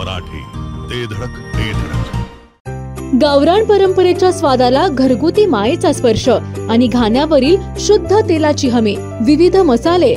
मराठी, ते धडक ते धडक। गावरान परंपरेच्या स्वादाला घरगुती मायेचा स्पर्श आणि घाण्यावरील शुद्ध तेलाची हमी, विविध मसाले,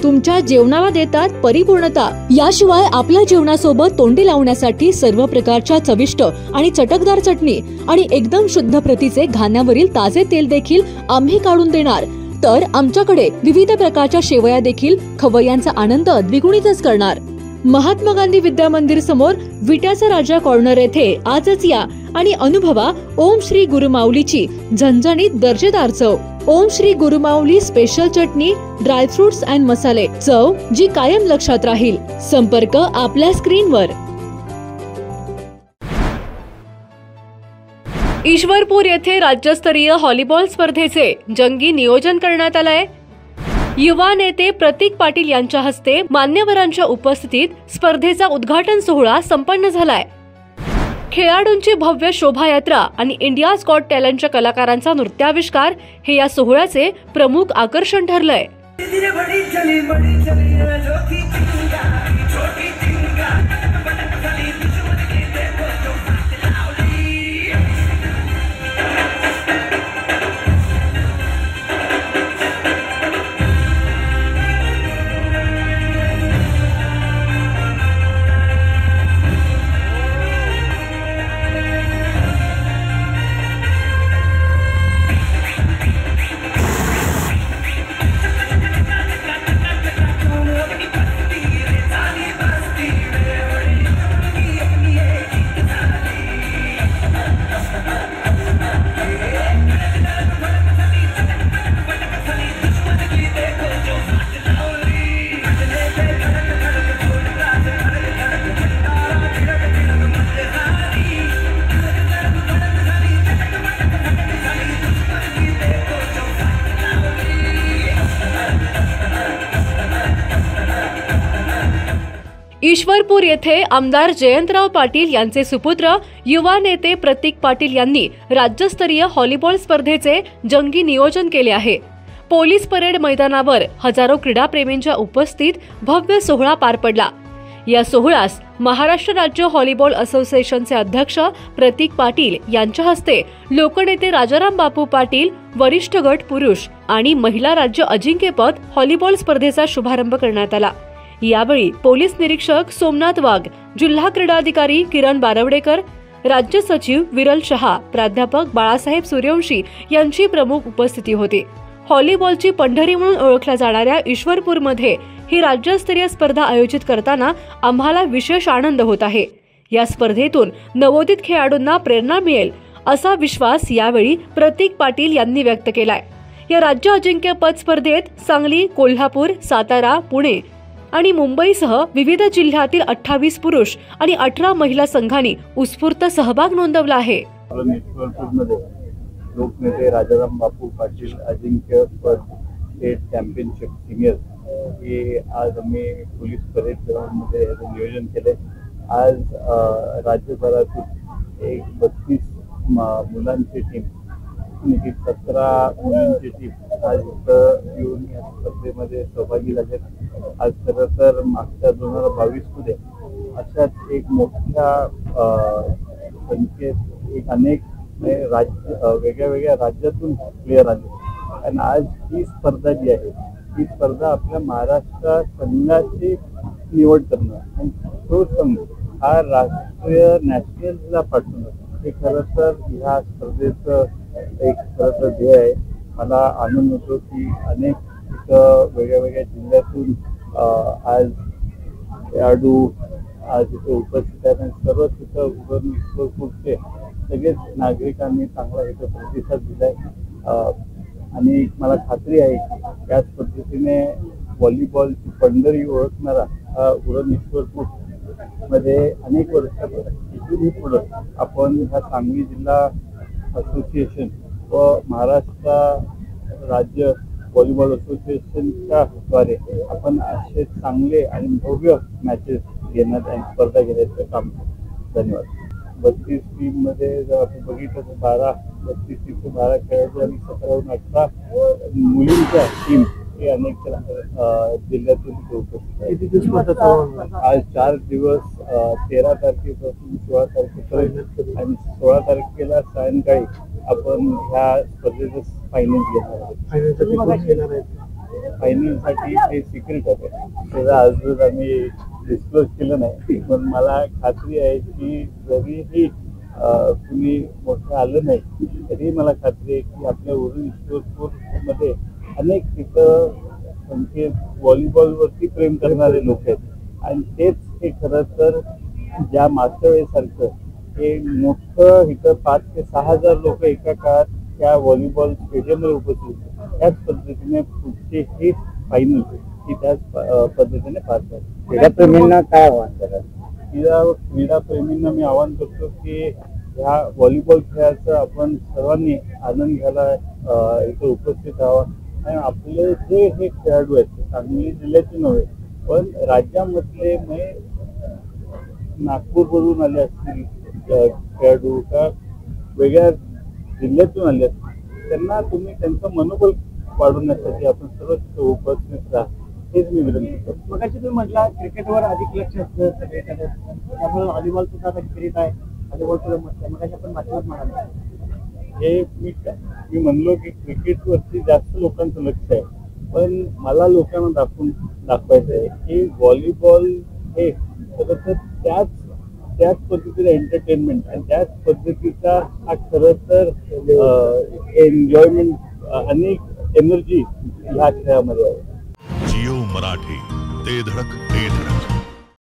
तुमच्या जेवणाला देतात परिपूर्णता। याशिवाय आपल्या जेवणासोबत तोंडी लावण्यासाठी सर्व प्रकारच्या चविष्ट आणि चटकदार चटणी आणि एकदम शुद्ध प्रतीचे घाण्यावरील ताजे तेल देखील आम्ही काढून देणार। तर आमच्याकडे विविध प्रकारच्या शेवया देखील खवय्यांचा आनंद द्विगुणितच करणार। महात्मा गांधी विद्या मंदिर समोर विट्याचा राजा कॉर्नर येथे आजच या आणि अनुभवा ओम श्री गुरुमाऊलीची झणझणीत दर्जेदार चव। ओम श्री गुरुमाऊली स्पेशल चटणी, ड्रायफ्रुट्स अँड मसाले, चव जी कायम लक्षात राहील। संपर्क आपल्या स्क्रीनवर। ईश्वरपूर येथे राज्यस्तरीय व्हॉलीबॉल स्पर्धेचे जंगी नियोजन करण्यात आलंय। युवा नेते प्रतीक पाटील यांच्या हस्ते मान्यवरांच्या उपस्थितीत स्पर्धेचा उद्घाटन सोहळा संपन्न झालाय। खेळाडूंची भव्य शोभायात्रा आणि इंडियाज गॉट टॅलेंटच्या कलाकारांचा नृत्याविष्कार हे या सोहळ्याचे प्रमुख आकर्षण ठरलंय। ईश्वरपूर येथे आमदार जयंतराव पाटील यांचे सुपुत्र युवा नेते प्रतीक पाटील यांनी राज्यस्तरीय व्हॉलीबॉल स्पर्धेचे जंगी नियोजन केले आहे। पोलीस परेड मैदानावर हजारो क्रीडाप्रेमींच्या उपस्थितीत भव्य सोहळा पार पडला। या सोहळ्यास महाराष्ट्र राज्य व्हॉलीबॉल असोसिएशनचे अध्यक्ष प्रतीक पाटील यांच्या हस्ते लोकनेते राजाराम बापू पाटील, वरिष्ठ गट पुरुष आणि महिला राज्य अजिंक्यपद व्हॉलीबॉल स्पर्धेचा शुभारंभ करण्यात आला। यावेळी पोलीस निरीक्षक सोमनाथ वाघ, जिल्हा क्रीडाधिकारी किरण बारवडेकर, राज्य सचिव विरल शहा, प्राध्यापक बाळासाहेब सूर्यवंशी यांची प्रमुख उपस्थिती होती। व्हॉलीबॉलची पंढरी म्हणून ओळखल्या जाणाऱ्या ईश्वरपूरमध्ये ही राज्यस्तरीय स्पर्धा आयोजित करताना आम्हाला विशेष आनंद होत आहे। या स्पर्धेतून नवोदित खेळाडूंना प्रेरणा मिळेल असा विश्वास यावेळी प्रतीक पाटील यांनी व्यक्त केलाय। या राज्य अजिंक्यपद स्पर्धेत सांगली, कोल्हापूर, सातारा, पुणे आणि मुंबईसह विविध जिल्ह्यातील 28 पुरुष आणि 18 महिला संघांनी उत्स्फूर्त सहभाग नोंदवला आहे। लोकनेते राजाराम बापू पाटील अजिंक्यपद स्टेट चॅम्पियनशिप सिनियर हे आज आम्ही पोलीस परेड ग्राउंडमध्ये नियोजन केले। आज राज्यभरातून एक 32 मुलांची टीम आणि 17 मुलींची टीम आज इथं येऊन या स्पर्धेमध्ये सहभागी झाले। आज खरं तर मागच्या 2022 मध्ये अशाच एक मोठ्या संख्येत एक अनेक राज्य वेगळ्या राज्यातून प्लेयर आले आणि आज ही स्पर्धा जी आहे ही स्पर्धा आपल्या महाराष्ट्र संघाची निवड करणं आणि तो संघ हा राष्ट्रीय नॅशनलला पाठवणं हे खरं तर ह्या स्पर्धेचं एक खरं तर ध्येय आहे। मला आनंद होतो की अनेक इथं वेगळ्या जिल्ह्यातून आज खेळाडू आज इथे उपस्थित आहेत आणि सर्वच इथं ईश्वरपूरचे सगळेच नागरिकांनी चांगला इथं प्रतिसाद दिलाय आणि मला खात्री आहे की याच पद्धतीने व्हॉलीबॉलची पंढरी ओळखणारा हा उरण ईश्वरपूर मध्ये अनेक वर्षापर्यंत इथूनही पुढं आपण ह्या सांगली जिल्हा असोसिएशन व महाराष्ट्र राज्य व्हॉलीबॉल असोसिएशनच्या द्वारे आपण असे चांगले आणि भव्य मॅचेस घेण्यात आणि स्पर्धा घेण्याचं काम करतो। धन्यवाद। 32 टीम मध्ये जर आपण बघितलं तर 32 टीमचे 12 खेळाडू आणि 17 हून 18 मुलींच्या टीम हे अनेक जिल्ह्यातून इथे उपस्थित आहेत. आज 4 दिवस 13 तारखेपासून 16 तारखेपर्यंत आणि 16 तारखेला सायंकाळी आपण ह्या स्पर्धेचं फायनल घेणार आहोत. फायनलसाठी ते सिक्रेट आहे, त्याचं अजून आम्ही डिस्क्लोज केलं नाही. पण मला खात्री आहे की जरीही कुणी मोठं आलं नाही तरी मला खात्री आहे की आपल्या उरण ईश्वरपूरमध्ये अनेक तिथं संख्येत व्हॉलीबॉलवरती प्रेम करणारे लोक आहेत आणि तेच हे खरं तर ज्या मागच्या वेळेसारखं हे मोठं इथं 5 ते 6,000 लोक एका काळात त्या व्हॉलीबॉल स्टेडियमवर उपस्थित होते. त्याच पद्धतीने पुढचे हे फायनल ही त्याच पद्धतीने पार पडते. क्रीडाप्रेमींना काय आव्हान करा? क्रीडाप्रेमींना मी आवाहन करतो की ह्या व्हॉलीबॉल खेळाचा आपण सर्वांनी आनंद घ्यायला इथं उपस्थित राहावं आणि आपले जे हे खेळाडू आहेत ते सांगली जिल्ह्याचे नव्हे पण राज्यामधले नागपूरवरून आले असतील खेळाडू का वेगळ्या जिल्ह्यातून आले असतील त्यांना तुम्ही त्यांचं मनोबल वाढवण्यासाठी आपण सर्व उपस्थित राहा हेच मी विनंती करतो. मगाशी तुम्ही म्हटला क्रिकेटवर अधिक लक्ष असतं सगळीकडे, त्यामुळे व्हॉलीबॉल सुद्धा आता क्रिकेट आहे, व्हॉलीबॉल सुद्धा मस्त आहे. मगाशी आपण माध्यमात म्हणाला हे मी म्हणलो की क्रिकेटवरती जास्त लोकांचं लक्ष आहे पण मला लोकांना दाखवायचं आहे की व्हॉलीबॉल हे खरं तर त्याच पद्धतीचा एंटरटेनमेंट आणि त्याच पद्धतीचा हा खरं तर एन्जॉयमेंट अनेक एनर्जी ह्या खेळामध्ये आहे. जिओ मराठी ते धडक ते धडक.